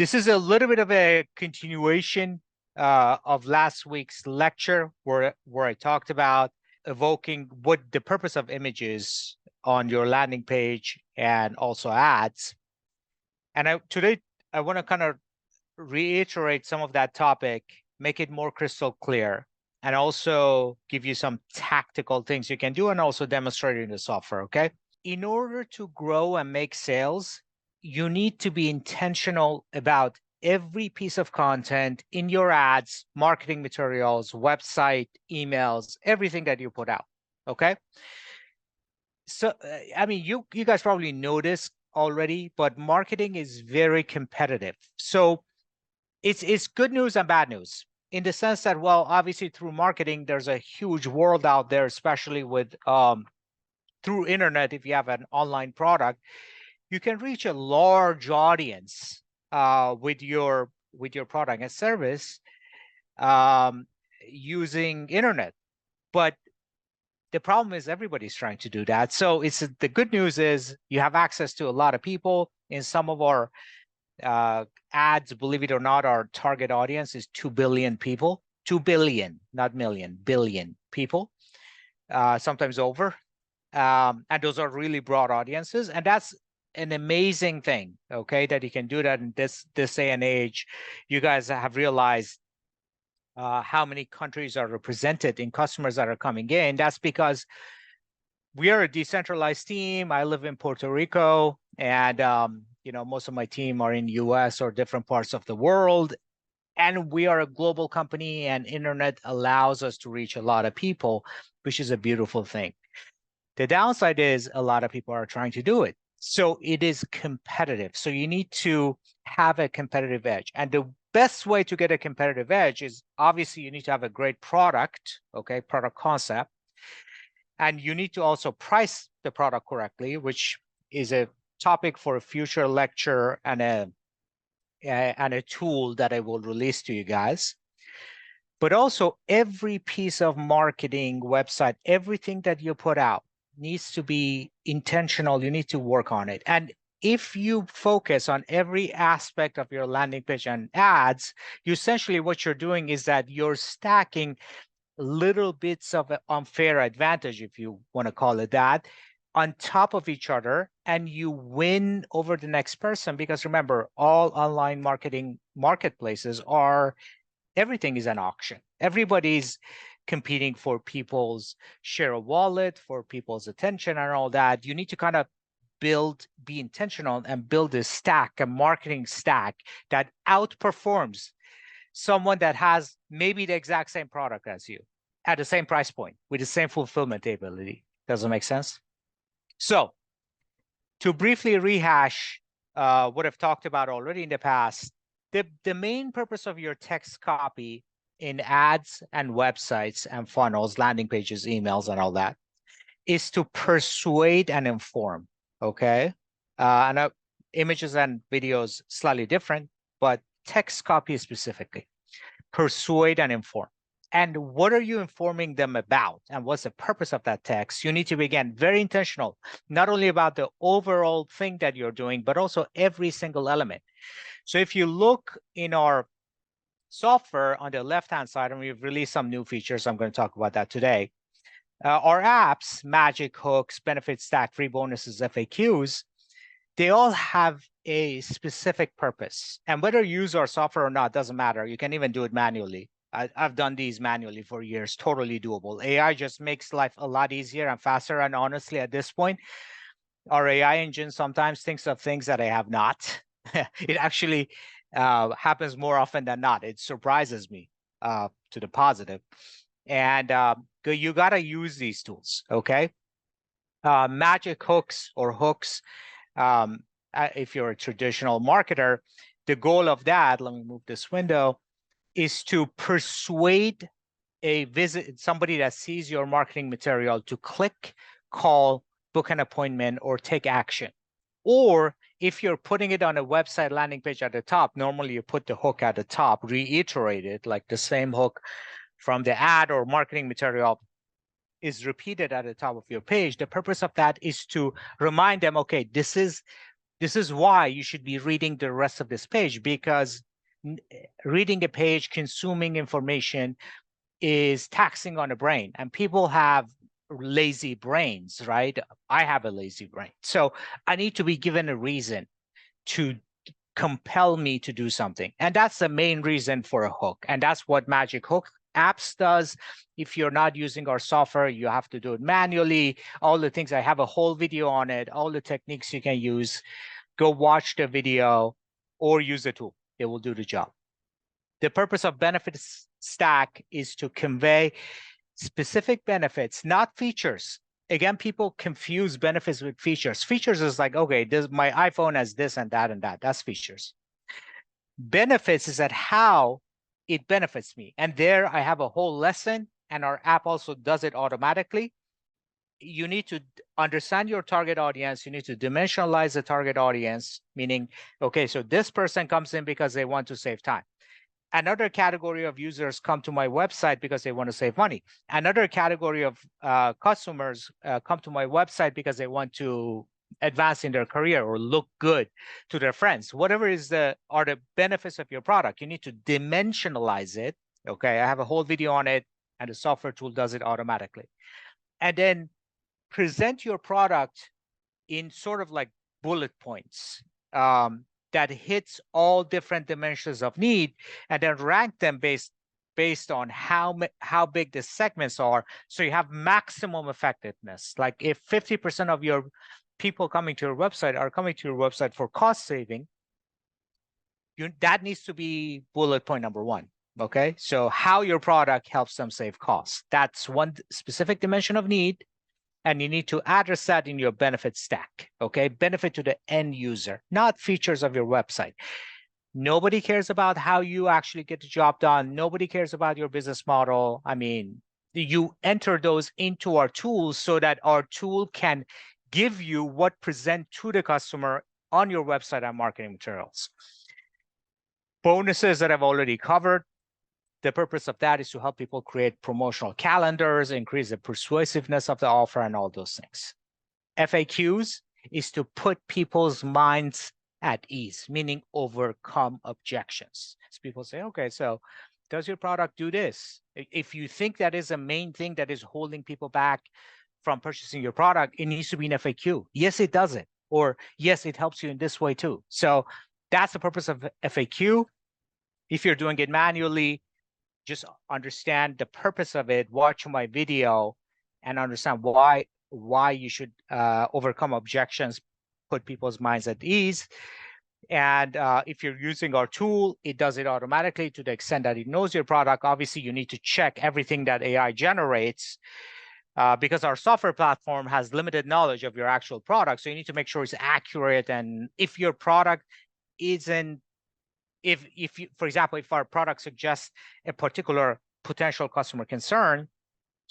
This is a little bit of a continuation of last week's lecture where I talked about evoking what the purpose of images on your landing page and also ads. And today I want to kind of reiterate some of that topic, make it more crystal clear, and also give you some tactical things you can do and also demonstrate it in the software, okay? In order to grow and make sales, you need to be intentional about every piece of content in your ads, marketing materials, website, emails, everything that you put out, okay? So, I mean, you guys probably know this already, but marketing is very competitive. So it's good news and bad news in the sense that, well, obviously through marketing, there's a huge world out there, especially with through internet. If you have an online product, you can reach a large audience with your product and service using internet. But the problem is everybody's trying to do that. So the good news is you have access to a lot of people. In some of our ads, believe it or not, our target audience is 2 billion people. 2 billion, not million, billion people, sometimes over. And those are really broad audiences. And that's an amazing thing, okay, that you can do that in this day and age. You guys have realized how many countries are represented in customers that are coming in. That's because we are a decentralized team. I live in Puerto Rico, and most of my team are in the US or different parts of the world. And we are a global company, and internet allows us to reach a lot of people, which is a beautiful thing. The downside is a lot of people are trying to do it. So it is competitive. So you need to have a competitive edge. And the best way to get a competitive edge is obviously you need to have a great product, okay, product concept. And you need to also price the product correctly, which is a topic for a future lecture and a tool that I will release to you guys. But also every piece of marketing website, everything that you put out needs to be intentional. You need to work on it. And if you focus on every aspect of your landing page and ads, essentially what you're doing is that you're stacking little bits of unfair advantage, if you want to call it that, on top of each other, and you win over the next person. Because remember, all online marketing marketplaces everything is an auction. Everybody's competing for people's share of wallet, for people's attention and all that. You need to kind of be intentional and build a marketing stack that outperforms someone that has maybe the exact same product as you at the same price point with the same fulfillment ability. Does it make sense? So to briefly rehash what I've talked about already in the past, the main purpose of your text copy in ads and websites and funnels, landing pages, emails, and all that is to persuade and inform, okay? Images and videos slightly different, but text copy specifically, persuade and inform. And what are you informing them about? And what's the purpose of that text? You need to be, again, very intentional, not only about the overall thing that you're doing, but also every single element. So if you look in our software on the left-hand side, and we've released some new features, I'm going to talk about that today. Our apps, Magic Hooks, Benefit Stack, Free Bonuses, FAQs, they all have a specific purpose. And whether you use our software or not, doesn't matter. You can even do it manually. I've done these manually for years, totally doable. AI just makes life a lot easier and faster. And honestly, at this point, our AI engine sometimes thinks of things that I have not. It actually happens more often than not. It surprises me to the positive. And you got to use these tools, okay? Magic hooks or hooks, if you're a traditional marketer, the goal of that, let me move this window, is to persuade somebody that sees your marketing material to click, call, book an appointment, or take action. Or if you're putting it on a website landing page at the top, normally you put the hook at the top, reiterate it, like the same hook from the ad or marketing material is repeated at the top of your page. The purpose of that is to remind them, okay, this is This is why you should be reading the rest of this page, because reading a page, consuming information is taxing on the brain, and people have lazy brains, right? I have a lazy brain. So I need to be given a reason to compel me to do something. And that's the main reason for a hook. And that's what Magic Hook apps does. If you're not using our software, you have to do it manually. All the things, I have a whole video on it, all the techniques you can use. Go watch the video or use the tool. It will do the job. The purpose of benefits stack is to convey specific benefits, not features. Again, people confuse benefits with features. Features is like, okay, my iPhone has this and that and that. That's features. Benefits is at how it benefits me. And there I have a whole lesson, and our app also does it automatically. You need to understand your target audience. You need to dimensionalize the target audience, meaning, okay, so this person comes in because they want to save time. Another category of users come to my website because they want to save money. Another category of customers come to my website because they want to advance in their career or look good to their friends. Whatever are the benefits of your product, you need to dimensionalize it. Okay, I have a whole video on it, and the software tool does it automatically. And then present your product in sort of like bullet points that hits all different dimensions of need, and then rank them based on how big the segments are, so you have maximum effectiveness. Like if 50% of your people coming to your website are coming to your website for cost saving, that needs to be bullet point number one. Okay, so how your product helps them save costs. That's one specific dimension of need, and you need to address that in your benefit stack. Okay, benefit to the end user, not features of your website. Nobody cares about how you actually get the job done. Nobody cares about your business model. I mean, you enter those into our tools so that our tool can give you what present to the customer on your website and marketing materials. Bonuses that I've already covered. The purpose of that is to help people create promotional calendars, increase the persuasiveness of the offer, and all those things. FAQs is to put people's minds at ease, meaning overcome objections. So people say, okay, so does your product do this? If you think that is a main thing that is holding people back from purchasing your product, it needs to be an FAQ. Yes, it does it. Or yes, it helps you in this way too. So that's the purpose of FAQ. If you're doing it manually, just understand the purpose of it, watch my video, and understand why you should overcome objections, put people's minds at ease. And if you're using our tool, it does it automatically to the extent that it knows your product. Obviously, you need to check everything that AI generates because our software platform has limited knowledge of your actual product. So you need to make sure it's accurate. And if your product isn't, if you, for example, if our product suggests a particular potential customer concern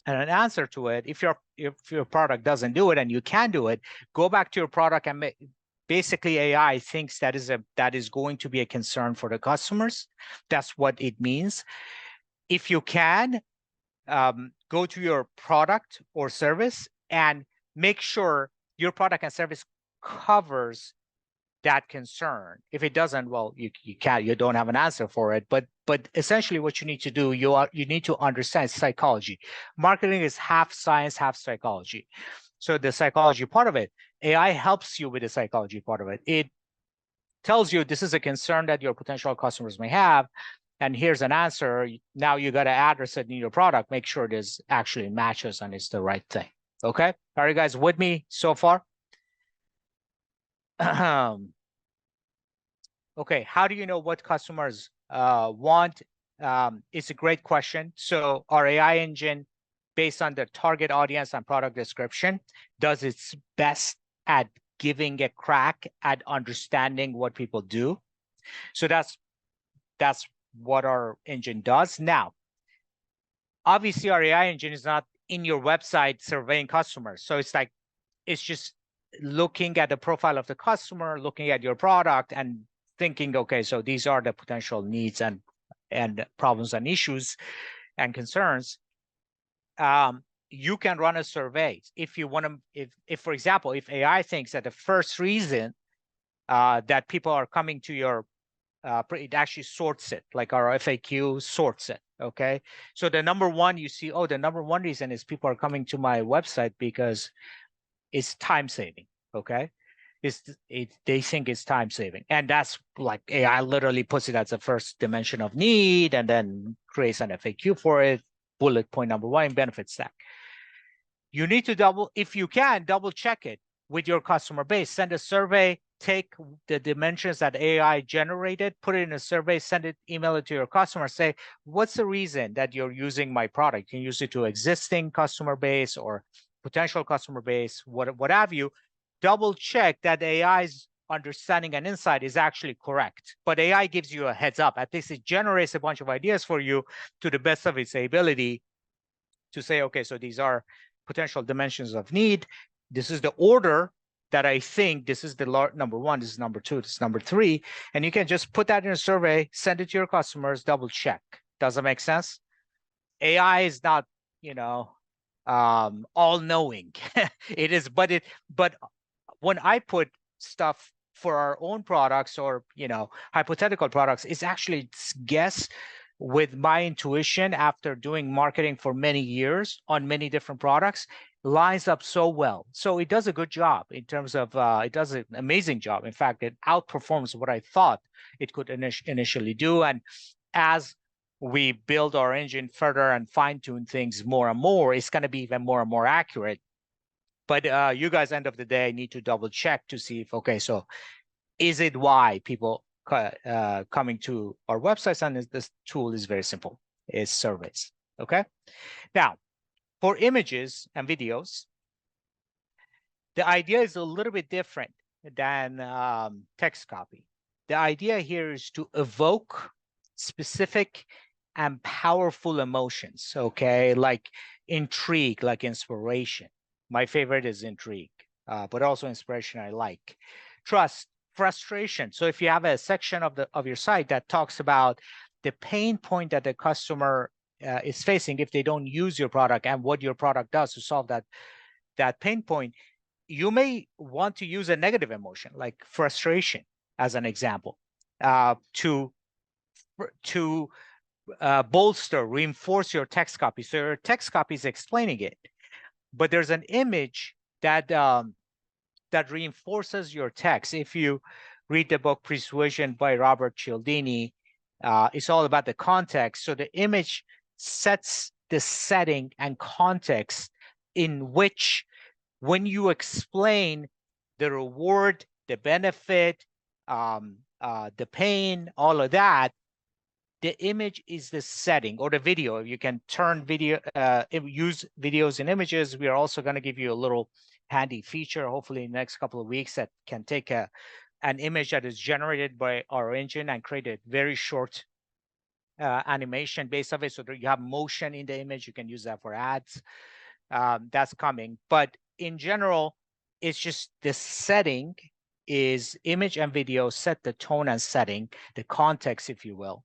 and an answer to it, if your product doesn't do it and you can do it, go back to your product and basically AI thinks that is going to be a concern for the customers. That's what it means. If you can, go to your product or service and make sure your product and service covers that concern. If it doesn't, well, you don't have an answer for it. But essentially what you need to do, you need to understand psychology. Marketing is half science, half psychology. So the psychology part of it, AI helps you with the psychology part of it. It tells you this is a concern that your potential customers may have, and here's an answer. Now you got to address it in your product, make sure this actually matches and it's the right thing. Okay, are you guys with me so far? Okay, how do you know what customers want? It's a great question. So our AI engine, based on the target audience and product description, does its best at giving a crack at understanding what people do. So that's what our engine does. Now, obviously our AI engine is not in your website surveying customers. So it's just looking at the profile of the customer, looking at your product and thinking, okay, so these are the potential needs and problems and issues and concerns. You can run a survey if you want to. If for example, if AI thinks that the first reason that people are coming to your, it actually sorts it, like our FAQ sorts it, okay? So the number one, you see, oh, the number one reason is people are coming to my website because it's time saving, okay? They think it's time saving. And that's like AI literally puts it as the first dimension of need and then creates an FAQ for it, bullet point number one, benefit stack. You need to if you can, double check it with your customer base. Send a survey, take the dimensions that AI generated, put it in a survey, send it, email it to your customer, say, what's the reason that you're using my product? You can use it to existing customer base or potential customer base, what have you. Double check that AI's understanding and insight is actually correct. But AI gives you a heads up. At least it generates a bunch of ideas for you to the best of its ability to say, okay, so these are potential dimensions of need. This is the order that I think, this is the number one, this is number two, this is number three. And you can just put that in a survey, send it to your customers, double check. Does that make sense? AI is not, all knowing. It is, but when I put stuff for our own products or, hypothetical products, it's actually guess with my intuition after doing marketing for many years on many different products, lines up so well. So it does a good job in terms of, it does an amazing job. In fact, it outperforms what I thought it could initially do. And as we build our engine further and fine tune things more and more, it's going to be even more and more accurate. But you guys, end of the day, need to double check to see if, okay, so is it why people coming to our websites? And this tool is very simple. It's surveys, okay? Now, for images and videos, the idea is a little bit different than text copy. The idea here is to evoke specific and powerful emotions, okay? Like intrigue, like inspiration. My favorite is intrigue, but also inspiration I like. Trust, frustration. So if you have a section of your site that talks about the pain point that the customer is facing if they don't use your product and what your product does to solve that pain point, you may want to use a negative emotion like frustration as an example to bolster, reinforce your text copy. So your text copy is explaining it, but there's an image that that reinforces your text. If you read the book Persuasion by Robert Cialdini, it's all about the context. So the image sets the setting and context in which, when you explain the reward, the benefit, the pain, all of that, the image is the setting, or the video. If you can turn video, use videos and images, we are also going to give you a little handy feature, hopefully in the next couple of weeks, that can take an image that is generated by our engine and create a very short animation based of it, so that you have motion in the image. You can use that for ads. That's coming. But in general, it's just the setting is image and video set the tone and setting, the context, if you will,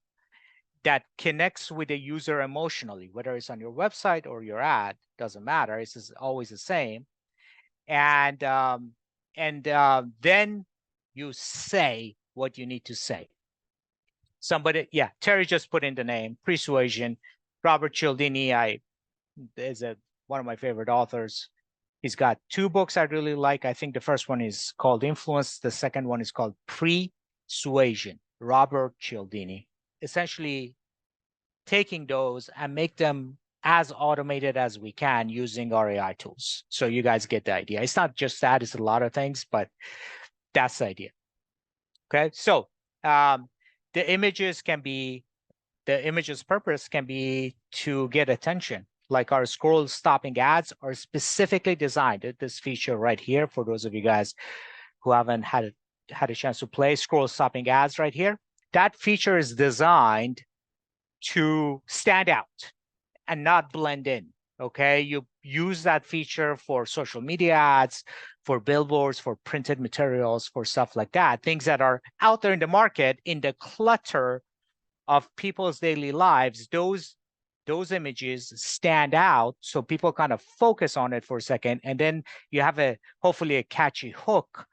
that connects with the user emotionally, whether it's on your website or your ad, doesn't matter. It's always the same. And then you say what you need to say. Somebody, yeah, Terry just put in the name, Persuasion. Robert Cialdini is one of my favorite authors. He's got two books I really like. I think the first one is called Influence. The second one is called Persuasion. Robert Cialdini. Essentially taking those and make them as automated as we can using our AI tools. So you guys get the idea. It's not just that, it's a lot of things, but that's the idea. Okay, so the images purpose can be to get attention. Like our scroll stopping ads are specifically designed, this feature right here, for those of you guys who haven't had a chance to play scroll stopping ads right here. That feature is designed to stand out and not blend in, okay? You use that feature for social media ads, for billboards, for printed materials, for stuff like that, things that are out there in the market, in the clutter of people's daily lives. Those images stand out, so people kind of focus on it for a second, and then you have hopefully a catchy hook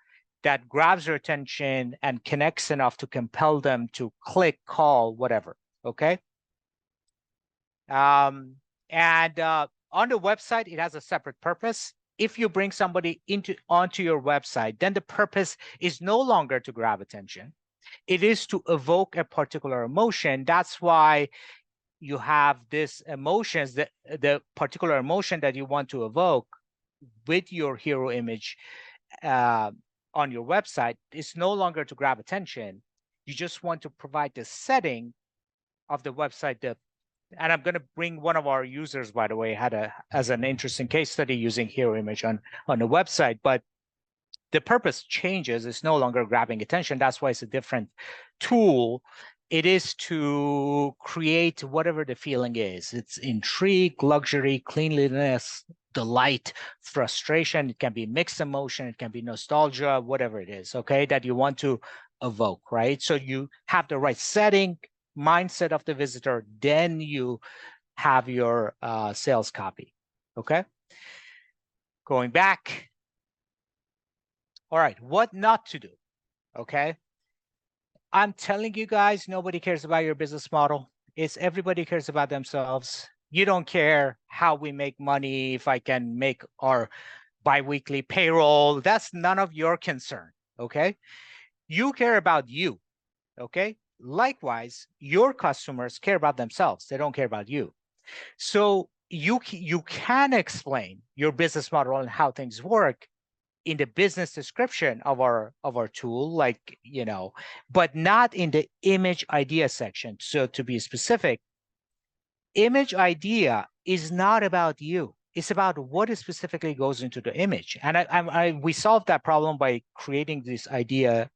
that grabs your attention and connects enough to compel them to click, call, whatever. Okay. And on the website, it has a separate purpose. If you bring somebody onto your website, then the purpose is no longer to grab attention. It is to evoke a particular emotion. That's why you have this emotions, the particular emotion that you want to evoke with your hero image on your website is no longer to grab attention. You just want to provide the setting of the website. And I'm going to bring one of our users, by the way, as an interesting case study using hero image on the website. But the purpose changes. It's no longer grabbing attention. That's why it's a different tool. It is to create whatever the feeling is. It's intrigue, luxury, cleanliness, delight, frustration. It can be mixed emotion. It can be nostalgia, whatever it is, okay, that you want to evoke, right? So you have the right setting, mindset of the visitor, then you have your sales copy, okay? Going back. All right, what not to do, okay? I'm telling you guys, nobody cares about your business model. It's everybody cares about themselves. You don't care how we make money, if I can make our biweekly payroll. That's none of your concern, okay? You care about you, okay? Likewise, your customers care about themselves. They don't care about you. So you can explain your business model and how things work in the business description of our tool, like, you know, but not in the image idea section. So to be specific, image idea is not about you. It's about what specifically goes into the image. And we solved that problem by creating this idea,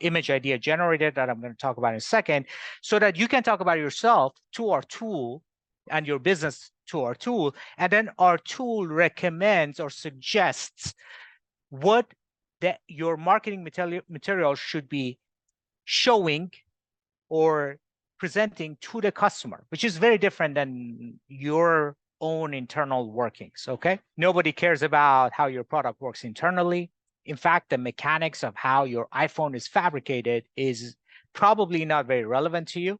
image idea generated, that I'm going to talk about in a second, so that you can talk about yourself to our tool and your business to our tool. And then our tool recommends or suggests what your marketing material should be showing or presenting to the customer, which is very different than your own internal workings, okay? Nobody cares about how your product works internally. In fact, the mechanics of how your iPhone is fabricated is probably not very relevant to you.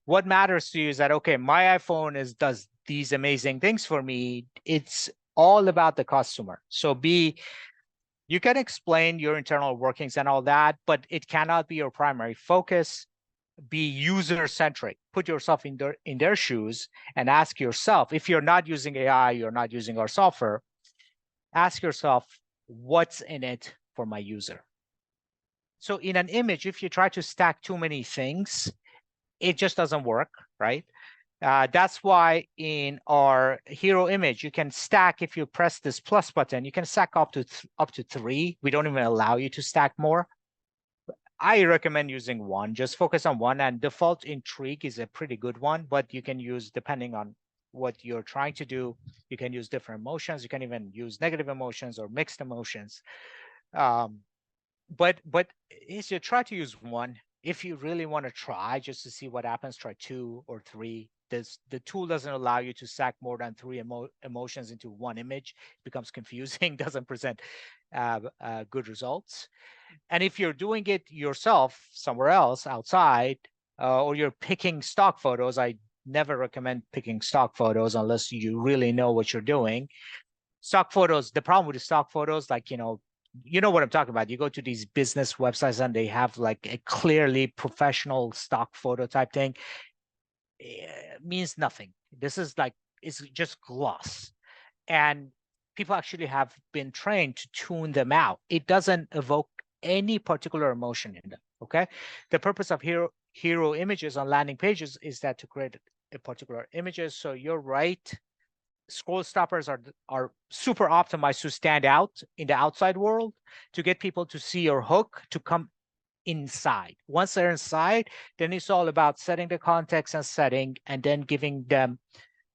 What matters to you is that, okay, my iPhone does these amazing things for me. It's all about the customer. So you can explain your internal workings and all that, but it cannot be your primary focus. Be user-centric. Put yourself in their shoes and ask yourself, if you're not using AI, you're not using our software, ask yourself, what's in it for my user? So in an image, if you try to stack too many things, it just doesn't work, right? That's why in our hero image, you can stack, if you press this plus button, you can stack up to 3. We don't even allow you to stack more. I recommend using 1. Just focus on 1, and default intrigue is a pretty good one, but you can use, depending on what you're trying to do, you can use different emotions. You can even use negative emotions or mixed emotions. But if you try to use 1, if you really want to try just to see what happens, try 2 or 3. The tool doesn't allow you to stack more than 3 emotions into 1 image. It becomes confusing, doesn't present good results. And if you're doing it yourself somewhere else outside, or you're picking stock photos, I never recommend picking stock photos unless you really know what you're doing. Stock photos, the problem with the stock photos, like, you know what I'm talking about. You go to these business websites and they have like a clearly professional stock photo type thing. It means nothing. This is like, it's just gloss. And people actually have been trained to tune them out. It doesn't evoke any particular emotion in them, okay? The purpose of hero images on landing pages is that to create a particular images. So you're right. Scroll stoppers are super optimized to stand out in the outside world, to get people to see your hook, to come inside. Once they're inside, then it's all about setting the context and setting, and then giving them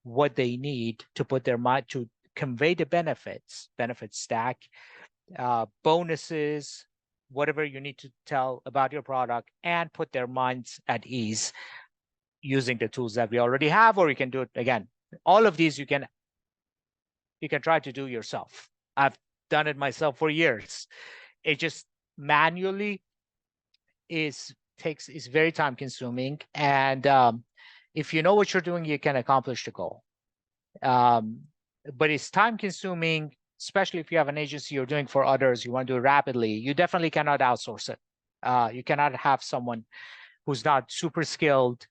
what they need to put their mind to convey the benefit stack, bonuses, whatever you need to tell about your product, and put their minds at ease using the tools that we already have, or you can do it again. All of these you can try to do yourself. I've done it myself for years. It just manually is very time consuming. And if you know what you're doing, you can accomplish the goal. But it's time consuming, especially if you have an agency you're doing for others, you want to do it rapidly. You definitely cannot outsource it. You cannot have someone who's not super skilled,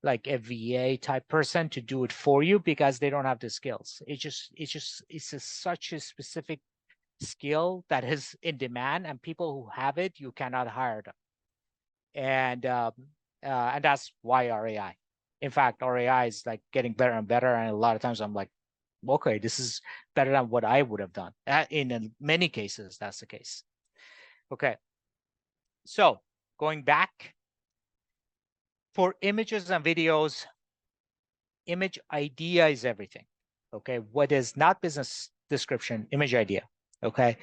like a VA type person, to do it for you, because they don't have the skills. It's such a specific skill that is in demand, and people who have it, you cannot hire them. And that's why our AI. In fact, our AI is like getting better and better. And a lot of times I'm like, okay, this is better than what I would have done. In many cases, that's the case. Okay. So going back, for images and videos, image idea is everything. Okay. What is not business description, image idea. Okay.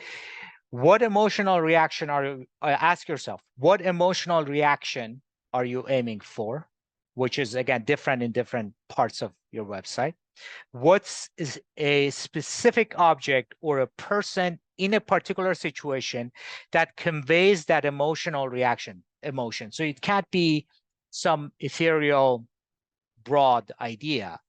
What emotional reaction are you, ask yourself, what emotional reaction are you aiming for? Which is, again, different in different parts of your website. What's is a specific object or a person in a particular situation that conveys that emotional emotion? So it can't be some ethereal, broad idea.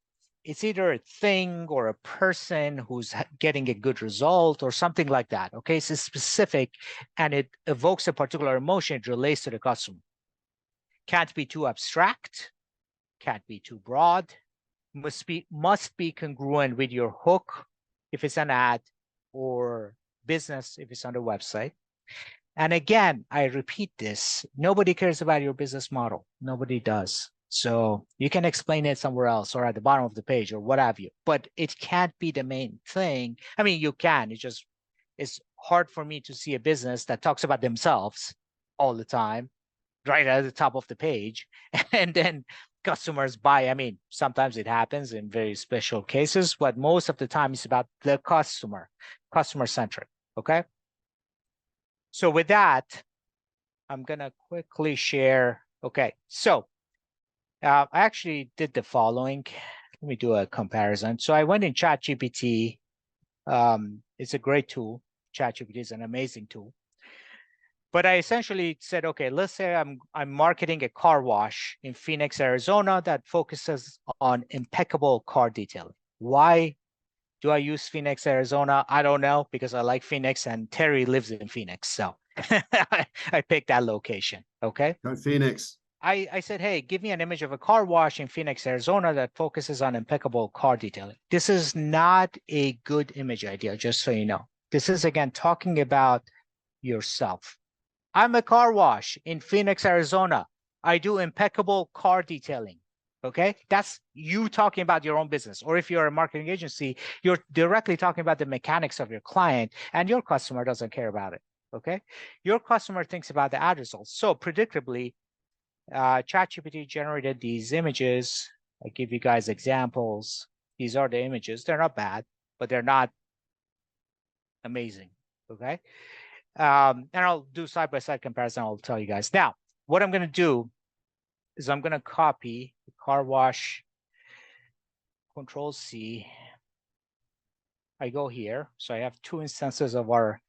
It's either a thing or a person who's getting a good result or something like that. Okay, so it's specific and it evokes a particular emotion. It relates to the customer. Can't be too abstract, can't be too broad, must be congruent with your hook if it's an ad, or business if it's on the website. And again, I repeat this, nobody cares about your business model. Nobody does. So you can explain it somewhere else or at the bottom of the page or what have you, but it can't be the main thing. I mean, you can, it's hard for me to see a business that talks about themselves all the time, right at the top of the page, and then customers buy. I mean, sometimes it happens in very special cases, but most of the time it's about the customer centric. Okay. So with that, I'm going to quickly share. Okay. So I actually did the following. Let me do a comparison. So I went in ChatGPT. It's a great tool. ChatGPT is an amazing tool. But I essentially said, okay, let's say I'm marketing a car wash in Phoenix, Arizona that focuses on impeccable car detailing. Why do I use Phoenix, Arizona? I don't know, because I like Phoenix and Terry lives in Phoenix. So I picked that location. Okay. Go Phoenix. I said, hey, give me an image of a car wash in Phoenix, Arizona that focuses on impeccable car detailing. This is not a good image idea, just so you know. This is, again, talking about yourself. I'm a car wash in Phoenix, Arizona. I do impeccable car detailing. Okay, that's you talking about your own business. Or if you're a marketing agency, you're directly talking about the mechanics of your client, and your customer doesn't care about it. Okay, your customer thinks about the ad results. So predictably, ChatGPT generated these images. I give you guys examples. These are the images. They're not bad, but they're not amazing. Okay. And I'll do side-by-side comparison. I'll tell you guys. Now, what I'm going to do is I'm going to copy the car wash, Control C. I go here. So I have two instances of our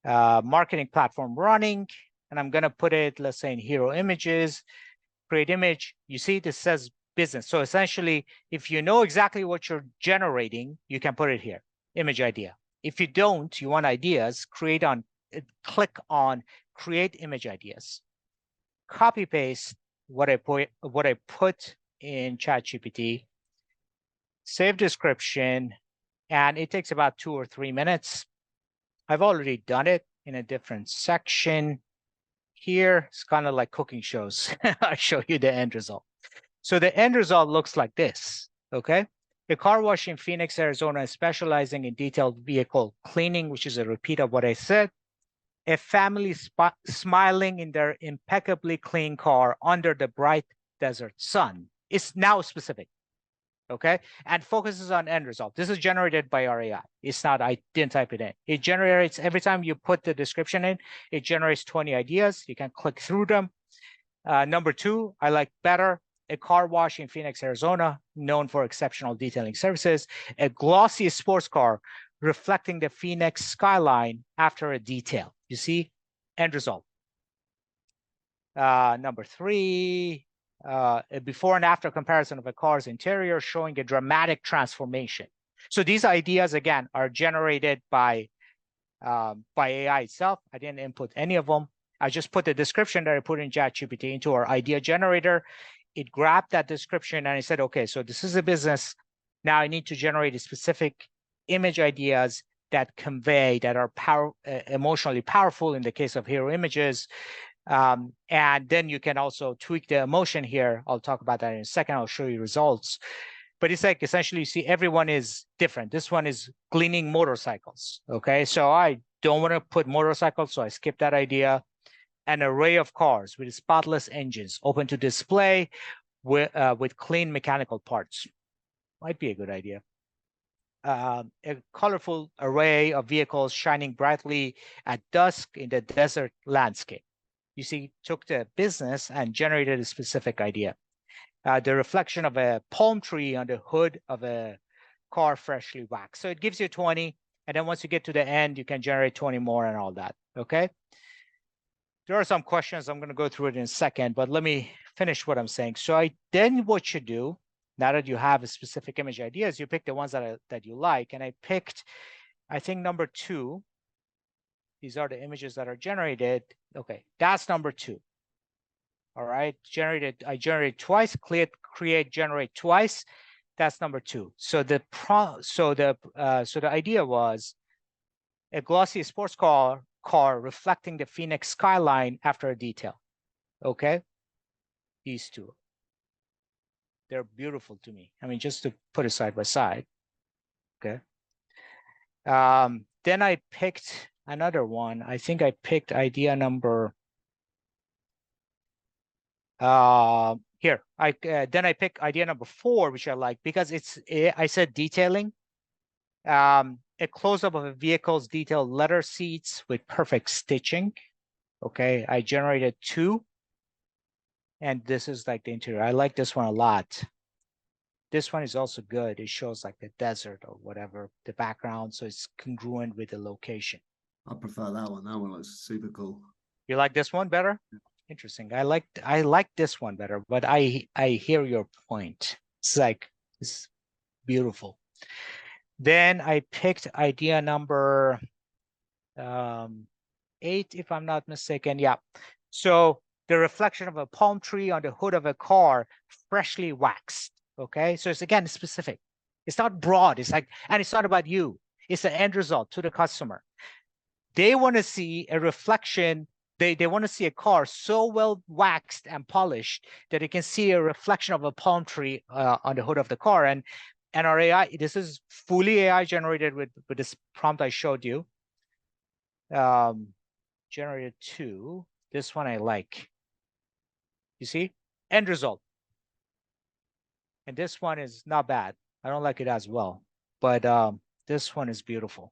marketing platform running, and I'm going to put it, let's say, in hero images, create image. You see, this says business. So essentially, if you know exactly what you're generating, you can put it here, image idea. If you don't, you want ideas, click on create image ideas. Copy paste what I put in ChatGPT, save description, and it takes about 2 or 3 minutes. I've already done it in a different section. Here, it's kind of like cooking shows. I show you the end result. So the end result looks like this, okay? The car wash in Phoenix, Arizona is specializing in detailed vehicle cleaning, which is a repeat of what I said. A family smiling in their impeccably clean car under the bright desert sun. It's now specific, okay? And focuses on end result. This is generated by our AI. It's not, I didn't type it in. It generates, every time you put the description in, it generates 20 ideas. You can click through them. Number 2, I like better. A car wash in Phoenix, Arizona, known for exceptional detailing services. A glossy sports car reflecting the Phoenix skyline after a detail. You see, end result. Number 3, a before and after comparison of a car's interior showing a dramatic transformation. So these ideas, again, are generated by AI itself. I didn't input any of them. I just put the description that I put in ChatGPT into our idea generator. It grabbed that description and I said, okay, so this is a business. Now I need to generate a specific image ideas that convey, that are emotionally powerful in the case of hero images. And then you can also tweak the emotion here. I'll talk about that in a second. I'll show you results. But it's like essentially you see everyone is different. This one is cleaning motorcycles. Okay, so I don't want to put motorcycles, so I skip that idea. An array of cars with spotless engines open to display with clean mechanical parts. Might be a good idea. A colorful array of vehicles shining brightly at dusk in the desert landscape. You see, took the business and generated a specific idea. The reflection of a palm tree on the hood of a car freshly waxed. So it gives you 20. And then once you get to the end, you can generate 20 more and all that. Okay. There are some questions. I'm going to go through it in a second, but let me finish what I'm saying. So then what you do, now that you have a specific image ideas, you pick the ones that you like. And I picked, I think, number 2. These are the images that are generated. Okay, that's number 2. All right, I generated twice, create, generate twice. That's number 2. So the idea was a glossy sports car reflecting the Phoenix skyline after a detail. Okay, these 2, they're beautiful to me. I mean, just to put it side by side. Okay. Then I picked another one. I think I picked idea number. Here, then I pick idea number 4, which I like because I said detailing. A close-up of a vehicle's detailed leather seats with perfect stitching. Okay, I generated 2. And this is like the interior. I like this one a lot. This one is also good. It shows like the desert or whatever, the background. So it's congruent with the location. I prefer that one. That one looks super cool. You like this one better? Yeah. Interesting. I like this one better, but I hear your point. It's beautiful. Then I picked idea number 8, if I'm not mistaken. Yeah. So the reflection of a palm tree on the hood of a car freshly waxed. Okay. So it's again specific. It's not broad. It's like, and it's not about you. It's the end result to the customer. They want to see a reflection. They want to see a car so well waxed and polished that they can see a reflection of a palm tree on the hood of the car. And our AI, this is fully AI generated with this prompt I showed you. Generated 2. This one I like. You see, end result. And this one is not bad. I don't like it as well, but this one is beautiful.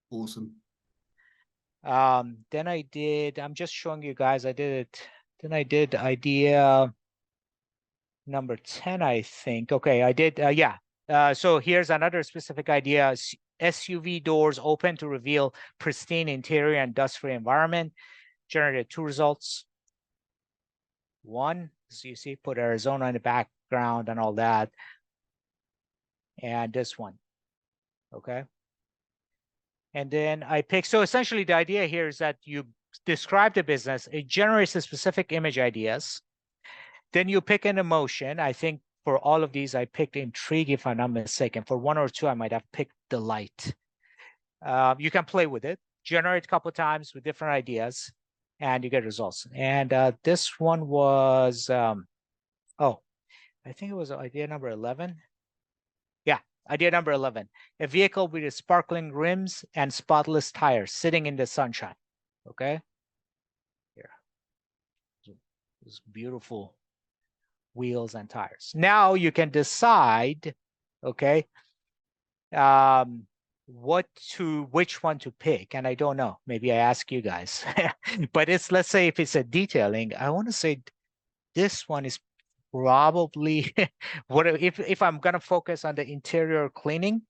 Awesome. Then I'm just showing you guys, I did it. Then I did idea number 10, I think. Okay, I did, yeah. So here's another specific idea. SUV doors open to reveal pristine interior and dust-free environment. Generated 2 results. 1, so you see, put Arizona in the background and all that. And this one, okay? And then I pick, so essentially the idea here is that you describe the business, it generates the specific image ideas. Then you pick an emotion. I think for all of these, I picked intrigue, if I'm not mistaken. For 1 or 2, I might have picked delight. You can play with it, generate a couple of times with different ideas, and you get results. And this one was, oh, I think it was idea number 11. Yeah, idea number 11. A vehicle with sparkling rims and spotless tires sitting in the sunshine. Okay. Here. Those beautiful wheels and tires. Now you can decide, okay, which one to pick. And I don't know, maybe I ask you guys, but let's say if it's a detailing, I want to say this one is probably what if I'm going to focus on the interior cleaning,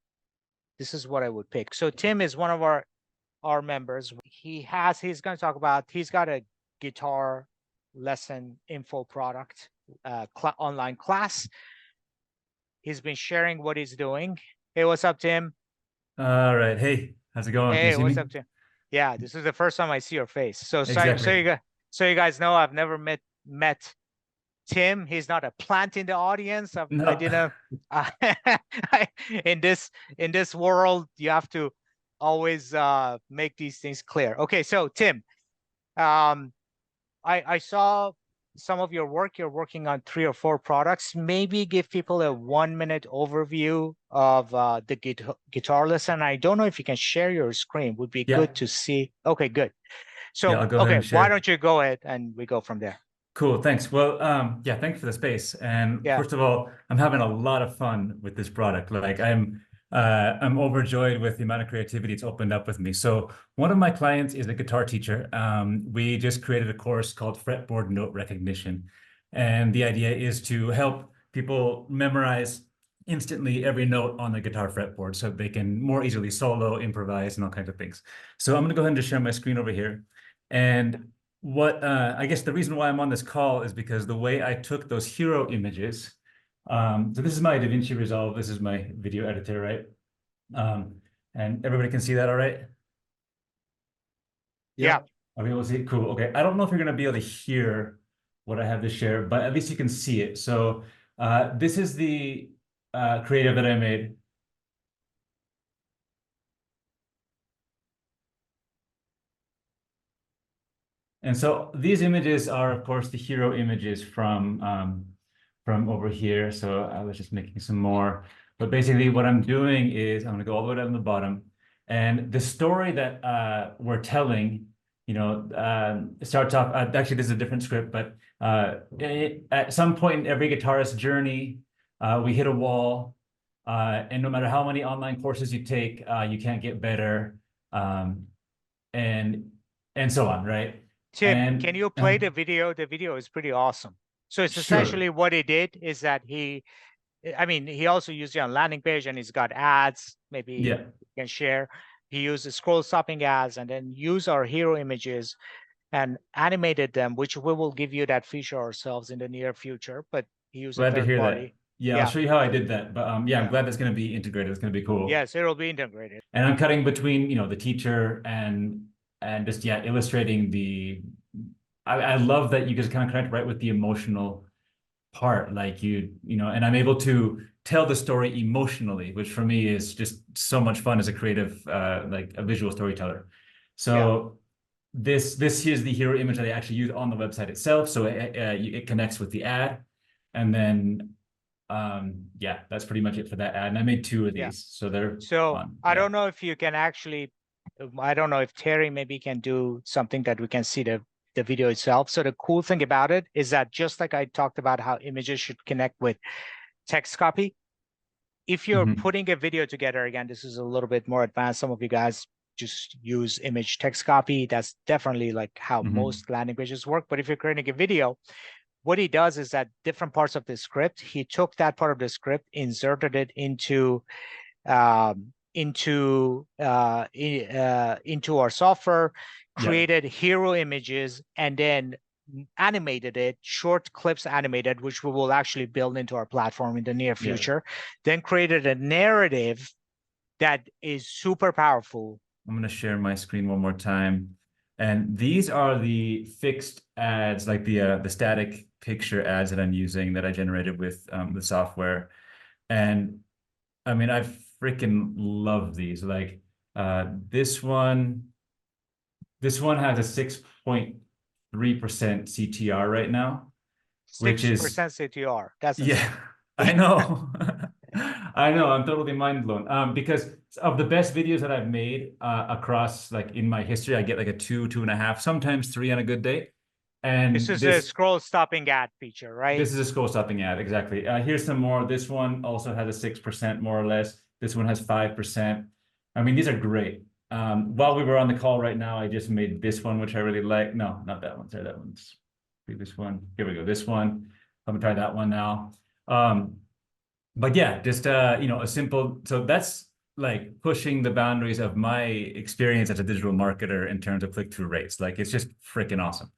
this is what I would pick. So Tim is one of our our members. He's going to talk about, he's got a guitar lesson info product, online class. He's been sharing what he's doing. Hey, what's up, Tim? All right. Hey, how's it going? Can you Hey, see what's me? up, Tim? Yeah, this is the first time I see your face. So Exactly. you guys know I've never met Tim. He's not a plant in the audience. I No. didn't. In this world, you have to always make these things clear. Okay, so Tim, um, I saw some of your work. You're working on 3 or 4 products. Maybe give people a 1-minute overview of the guitar lesson. I don't know if you can share your screen. Would be Yeah. good to see. Okay, good. Yeah, So, I'll go ahead okay, and why share. don't you go ahead and we go from there? Cool, thanks. Well, yeah, thanks for the space. And Yeah. first of all, I'm having a lot of fun with this product. Like I'm overjoyed with the amount of creativity it's opened up with me. So one of my clients is a guitar teacher. We just created a course called Fretboard Note Recognition. And the idea is to help people memorize instantly every note on the guitar fretboard so they can more easily solo, improvise, and all kinds of things. So I'm going to go ahead and just share my screen over here. And what I guess the reason why I'm on this call is because the way I took those hero images. So this is my DaVinci Resolve. This is my video editor, right? And everybody can see that all right? Yeah. Are we able to see it? Cool. Okay. I don't know if you're going to be able to hear what I have to share, but at least you can see it. So this is the creative that I made. And so these images are, of course, the hero images from over here. So I was just making some more. But basically what I'm doing is I'm going to go all the way down to the bottom. And the story that we're telling, you know, it starts off, actually, this is a different script, but at some point in every guitarist's journey, we hit a wall. And no matter how many online courses you take, you can't get better. And so on, right? Tim, can And you play the video? The video is pretty awesome. So it's sure. essentially what he did is that he also used it on landing page and he's got ads. Maybe Yeah. you can share. He used the scroll stopping ads and then use our hero images and animated them, which we will give you that feature ourselves in the near future, but he used a Glad to third hear that. party. Yeah, I'll Yeah. show you how I did that. But yeah, I'm Yeah. glad that's going to be integrated. It's going to be cool. Yes, it'll be integrated. And I'm cutting between, you know, the teacher and just yeah, illustrating the. I love that you just kind of connect right with the emotional part, like you know, and I'm able to tell the story emotionally, which for me is just so much fun as a creative, like a visual storyteller. So this is the hero image that I actually use on the website itself. So it connects with the ad, and then yeah, that's pretty much it for that ad. And I made 2 of these, so they're fun. I don't know if you can actually, I don't know if Terry maybe can do something that we can see the video itself. So the cool thing about it is that just like I talked about how images should connect with text copy, if you're putting a video together, again, this is a little bit more advanced. Some of you guys just use image text copy. That's definitely like how most landing pages work. But if you're creating a video, what he does is that different parts of the script, he took that part of the script, inserted it into our software, created hero images, and then animated it, short clips animated, which we will actually build into our platform in the near future. Then created a narrative that is super powerful. I'm going to share my screen one more time. And these are the fixed ads, like the static picture ads that I'm using that I generated with the software. And I mean, I freaking love these. Like this one has a 6.3% CTR right now, which is 6% CTR. That's yeah, I know. I know, I'm totally mind blown. Because of the best videos that I've made across like in my history, I get like a 2.5, sometimes 3 on a good day. And this is a scroll stopping ad feature, right? This is a scroll stopping ad, exactly. Here's some more. This one also has a 6% more or less. This one has 5%. I mean, these are great. While we were on the call right now, I just made this one, which I really like. No, not that one. Sorry, that one's previous one. Here we go. This one. I'm gonna try that one now. But yeah, just you know, a simple. So that's like pushing the boundaries of my experience as a digital marketer in terms of click-through rates. Like it's just freaking awesome.